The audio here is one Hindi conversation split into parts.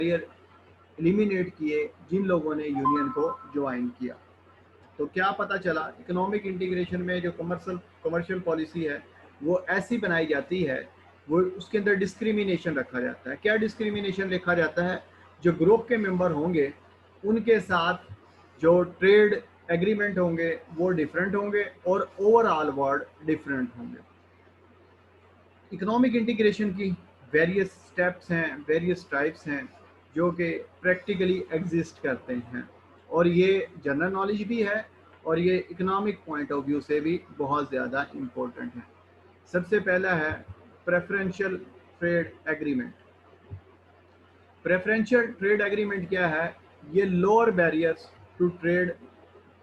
बैरियर एलिमिनेट किए जिन लोगों ने यूनियन को ज्वाइन किया। तो क्या पता चला, इकोनॉमिक इंटीग्रेशन में जो कमर्शियल पॉलिसी है वो ऐसी बनाई जाती है, वो उसके अंदर डिस्क्रिमिनेशन रखा जाता है। क्या डिस्क्रिमिनेशन लिखा जाता है? जो ग्रुप के मेंबर होंगे उनके साथ जो ट्रेड एग्रीमेंट होंगे वो डिफरेंट होंगे और ओवरऑल वर्ड डिफरेंट होंगे। इकोनॉमिक इंटीग्रेशन की वेरियस स्टेप्स हैं, वेरियस टाइप्स हैं जो कि प्रैक्टिकली एग्जिस्ट करते हैं, और ये जनरल नॉलेज भी है और ये इकोनॉमिक पॉइंट ऑफ व्यू से भी बहुत ज़्यादा इम्पोर्टेंट है। सबसे पहला है preferential trade agreement. Preferential trade agreement क्या है? ये lower barriers to trade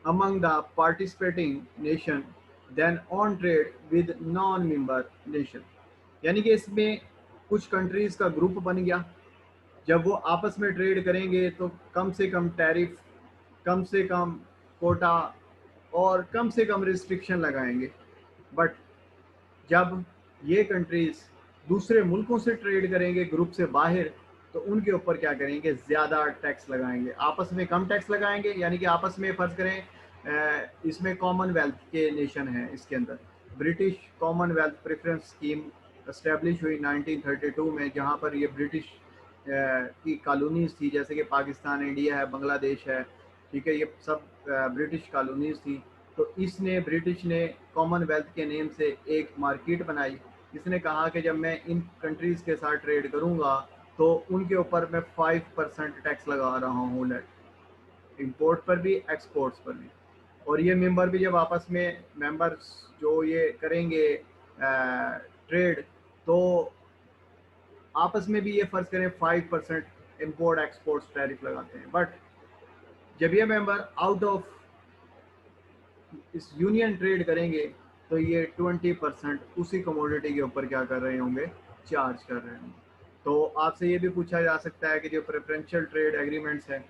among the participating nation than on trade with non-member nation। यानी कि इसमें कुछ कंट्रीज का ग्रुप बन गया, जब वो आपस में ट्रेड करेंगे तो कम से कम टैरिफ, कम से कम कोटा और कम से कम रिस्ट्रिक्शन लगाएंगे। बट जब ये कंट्रीज दूसरे मुल्कों से ट्रेड करेंगे ग्रुप से बाहर, तो उनके ऊपर क्या करेंगे? ज़्यादा टैक्स लगाएंगे। आपस में कम टैक्स लगाएंगे, यानी कि आपस में फ़र्ज़ करें इसमें कॉमनवेल्थ के नेशन हैं, इसके अंदर British Commonwealth preference scheme establish हुई 1932 में, जहाँ पर ये ब्रिटिश की कॉलोनीज़ थी, जैसे कि पाकिस्तान, इंडिया है, बांग्लादेश है, ठीक है, ये सब ब्रिटिश कॉलोनीज़ थी। तो इसने ब्रिटिश ने कॉमनवेल्थ के नेम से एक मार्केट बनाई। इसने कहा कि जब मैं इन कंट्रीज़ के साथ ट्रेड करूंगा तो उनके ऊपर मैं 5% टैक्स लगा रहा हूँ, नेट इंपोर्ट पर भी, एक्सपोर्ट्स पर भी। और ये मेंबर भी जब आपस में मेंबर्स जो ये करेंगे ट्रेड, तो आपस में भी ये फ़र्ज़ करें 5% इम्पोर्ट एक्सपोर्ट्स टैरिफ लगाते हैं। बट जब ये मेंबर आउट ऑफ इस यूनियन ट्रेड करेंगे तो ये 20% उसी कमोडिटी के ऊपर क्या कर रहे होंगे? चार्ज कर रहे होंगे। तो आपसे ये भी पूछा जा सकता है कि जो प्रेफरेंशियल ट्रेड एग्रीमेंट्स है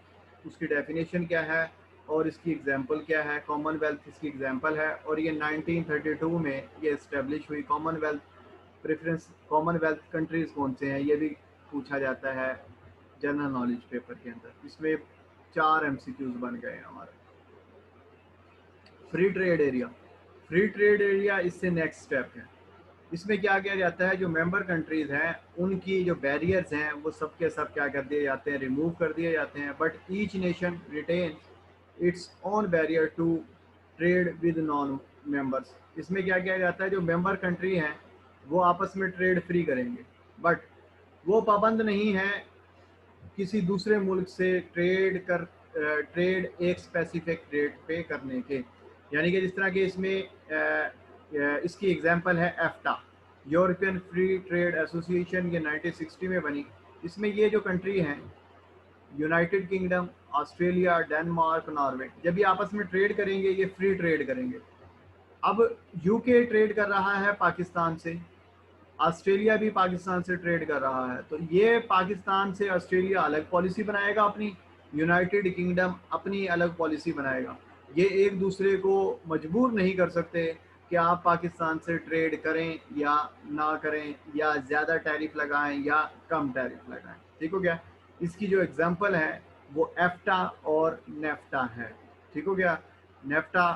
उसकी डेफिनेशन क्या है और इसकी एग्जांपल क्या है? कॉमनवेल्थ इसकी एग्जांपल है, और ये 1932 में ये इस्टेब्लिश हुई। कॉमनवेल्थ कंट्रीज़ कौन से हैं, ये भी पूछा जाता है जनरल नॉलेज पेपर के अंदर। इसमें 4 MCQs बन गए हैं हमारे। Free trade area. Free trade area इससे नेक्स्ट स्टेप है। इसमें क्या किया जाता है? जो मेंबर कंट्रीज हैं उनकी जो बैरियर्स हैं वो सब के सब क्या कर दिए जाते हैं? रिमूव कर दिए जाते हैं। But each nation retain its own barrier to trade with non members. इसमें क्या किया जाता है? जो मेंबर कंट्री हैं वो आपस में ट्रेड फ्री करेंगे, बट वो पाबंद नहीं है किसी दूसरे मुल्क से ट्रेड एक स्पेसिफिक रेट पे करने के। यानी कि जिस तरह के इसमें इसकी एग्जांपल है एफ्टा, यूरोपियन फ्री ट्रेड एसोसिएशन, ये 1960 में बनी। इसमें ये जो कंट्री हैं United kingdom, Australia, Denmark, Norway, जब ये आपस में ट्रेड करेंगे ये फ्री ट्रेड करेंगे। अब यूके ट्रेड कर रहा है पाकिस्तान से, ऑस्ट्रेलिया भी पाकिस्तान से ट्रेड कर रहा है, तो ये पाकिस्तान से ऑस्ट्रेलिया अलग पॉलिसी बनाएगा अपनी, यूनाइटेड किंगडम अपनी अलग पॉलिसी बनाएगा। ये एक दूसरे को मजबूर नहीं कर सकते कि आप पाकिस्तान से ट्रेड करें या ना करें, या ज़्यादा टैरिफ लगाएं या कम टैरिफ लगाएं। ठीक हो गया? इसकी जो एग्जांपल है वो एफ्टा और नेफ्टा है। ठीक हो गया? नेफ्टा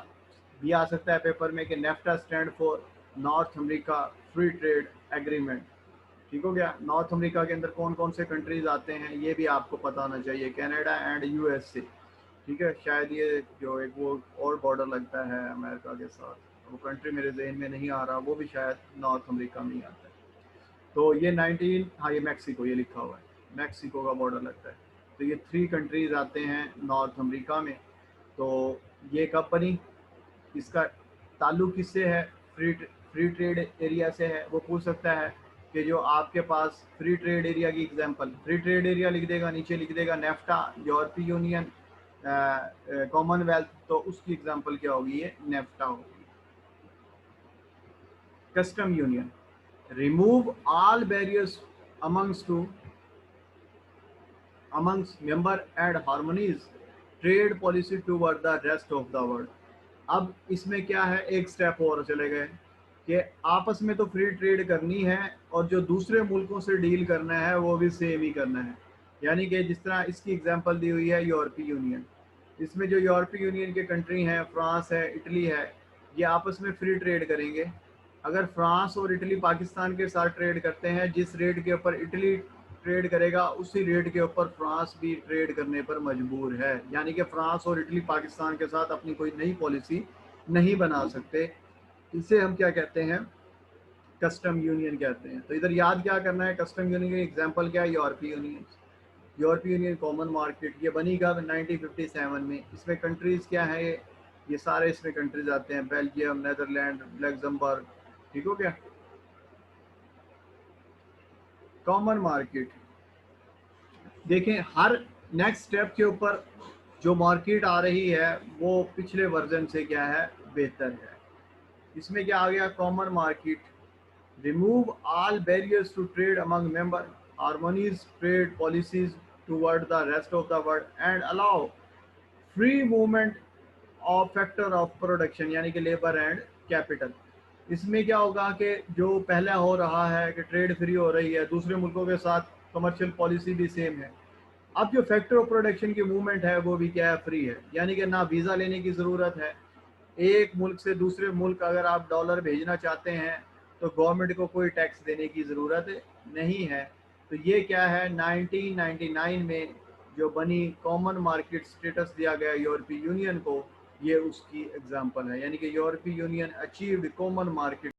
भी आ सकता है पेपर में कि NAFTA stand for North America free trade agreement. ठीक हो गया? नॉर्थ अमेरिका के अंदर कौन कौन से कंट्रीज आते हैं ये भी आपको पता होना चाहिए, कनाडा एंड यूएसए। ठीक है? शायद ये जो एक वो और बॉर्डर लगता है अमेरिका के साथ, वो कंट्री मेरे जहन में नहीं आ रहा, वो भी शायद नॉर्थ अमेरिका में ही आता है। तो ये 19, हाँ ये मैक्सिको, ये लिखा हुआ है, मैक्सिको का बॉर्डर लगता है। तो ये 3 कंट्रीज आते हैं नॉर्थ अमेरिका में। तो ये कब बनी, इसका ताल्लुक किससे है? फ्री ट्रेड एरिया से है। वो पूछ सकता है कि जो आपके पास फ्री ट्रेड एरिया की एग्जांपल, फ्री ट्रेड एरिया लिख देगा, नीचे लिख देगा नेफ्टा, यूरोपीय यूनियन, कॉमनवेल्थ, तो उसकी एग्जांपल क्या होगी? ये नेफ्टा होगी। Custom union, remove all barriers amongst member and harmonize trade policy toward the rest of the world। अब इसमें क्या है? एक स्टेप और चले गए कि आपस में तो फ्री ट्रेड करनी है और जो दूसरे मुल्कों से डील करना है वो भी सेम ही करना है। यानी कि जिस तरह इसकी एग्जांपल दी हुई है यूरोपीय यूनियन, इसमें जो यूरोपीय यूनियन के कंट्री हैं, फ्रांस है, इटली है, ये आपस में फ्री ट्रेड करेंगे। अगर फ्रांस और इटली पाकिस्तान के साथ ट्रेड करते हैं, जिस रेट के ऊपर इटली ट्रेड करेगा उसी रेट के ऊपर फ्रांस भी ट्रेड करने पर मजबूर है। यानी कि फ्रांस और इटली पाकिस्तान के साथ अपनी कोई नई पॉलिसी नहीं बना सकते। इसे हम क्या कहते हैं, कस्टम यूनियन कहते हैं। तो इधर याद क्या करना है, कस्टम यूनियन की एग्जांपल क्या है, यूरोपीय यूनियन। यूरोपीय यूनियन कॉमन मार्केट ये बनी कब, 1957 में। इसमें कंट्रीज क्या है, ये सारे इसमें कंट्रीज आते हैं, बेल्जियम, नेदरलैंड, लग्जमबर्ग। ठीक हो गया। कॉमन मार्केट देखें, हर नेक्स्ट स्टेप के ऊपर जो मार्केट आ रही है वो पिछले वर्जन से क्या है, बेहतर है। इसमें क्या आ गया, common market remove all barriers to trade among member, harmonize trade policies toward the rest of the world, and allow free movement of factor of production यानी कि लेबर एंड कैपिटल। इसमें क्या होगा कि जो पहले हो रहा है कि ट्रेड फ्री हो रही है, दूसरे मुल्कों के साथ कमर्शियल पॉलिसी भी सेम है। अब जो फैक्टर ऑफ प्रोडक्शन की मूवमेंट है वो भी क्या है, फ्री है। यानी कि ना वीज़ा लेने की ज़रूरत है। एक मुल्क से दूसरे मुल्क अगर आप डॉलर भेजना चाहते हैं तो गवर्नमेंट को कोई टैक्स देने की ज़रूरत नहीं है। तो ये क्या है, 1999 में जो बनी कॉमन मार्केट स्टेटस दिया गया यूरोपीय यूनियन को, ये उसकी एग्जांपल है। यानी कि यूरोपीय यूनियन अचीव्ड कॉमन मार्केट